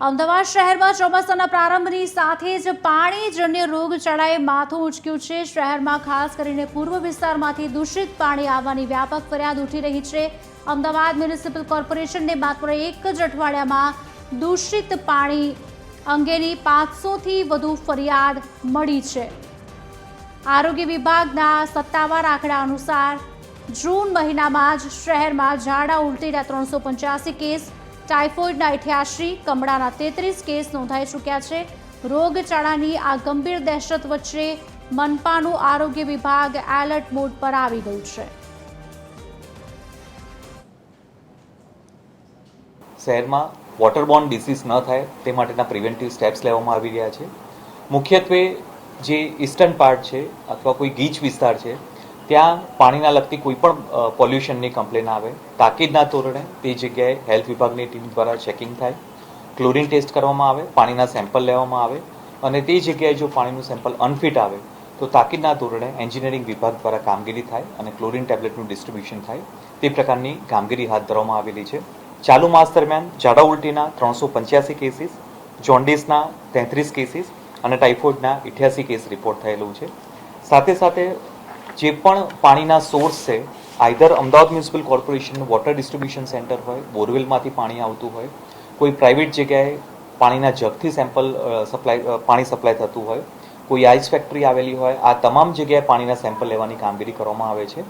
અમદાવાદ શહેરમાં ચોમાસાના પ્રારંભની સાથે જ પાણીજન્ય રોગચાળાએ માથું ઉંચક્યું છે। શહેરમાં ખાસ કરીને પૂર્વ વિસ્તારમાંથી દૂષિત પાણી આવવાની વ્યાપક ફરિયાદ ઉઠી રહી છે। અમદાવાદ મ્યુનિસિપલ કોર્પોરેશનને માત્ર એક જ અઠવાડિયામાં દૂષિત પાણી અંગેની 500થી વધુ ફરિયાદ મળી છે। આરોગ્ય વિભાગના સત્તાવાર આંકડા અનુસાર જૂન મહિનામાં જ શહેરમાં ઝાડા ઉલટીના 385 કેસ, टाइफॉइडના 88, કમળાના 33 કેસ નોંધાઈ ચૂક્યા છે। રોગચાળાની આ ગંભીર દહેશત વચ્ચે મનપાનું આરોગ્ય વિભાગ એલર્ટ મોડ પર આવી ગયું છે। શહેરમાં વોટરબોર્ન ડિસીઝ ન થાય તે માટેના પ્રિવેન્ટિવ સ્ટેપ્સ લેવામાં આવી રહ્યા છે। મુખ્યત્વે જે ઈસ્ટર્ન પાર્ટ છે અથવા કોઈ ગીચ વિસ્તાર છે ત્યાં પાણીના લગતી કોઈ પણ પોલ્યુશનની કમ્પ્લેન આવે તાકીદના ધોરણે તે જગ્યાએ હેલ્થ વિભાગની ટીમ દ્વારા ચેકિંગ થાય, ક્લોરીન ટેસ્ટ કરવામાં આવે, પાણીના સેમ્પલ લેવામાં આવે અને તે જગ્યાએ જો પાણીનું સેમ્પલ અનફિટ આવે તો તાકીદના ધોરણે એન્જિનિયરિંગ વિભાગ દ્વારા કામગીરી થાય અને ક્લોરીન ટેબ્લેટનું ડિસ્ટ્રીબ્યુશન થાય તે પ્રકારની કામગીરી હાથ ધરવામાં આવેલી છે। ચાલુ માસ દરમિયાન ઝાડા ઉલટીના 385 કેસીસ, જોન્ડિસના 33 કેસીસ અને ટાઇફોઇડના 88 કેસ રિપોર્ટ થયેલું છે। સાથે સાથે જે પણ પાણીના સોર્સ છે આઈધર અમદાવાદ મ્યુનિસિપલ કોર્પોરેશનનું વોટર ડિસ્ટ્રીબ્યુશન સેન્ટર હોય, બોરવેલમાંથી પાણી આવતું હોય, કોઈ પ્રાઇવેટ જગ્યાએ પાણીના જગથી પાણી સપ્લાય થતું હોય, કોઈ આઈસ ફેક્ટરી આવેલી હોય, આ તમામ જગ્યાએ પાણીના સેમ્પલ લેવાની કામગીરી કરવામાં આવે છે।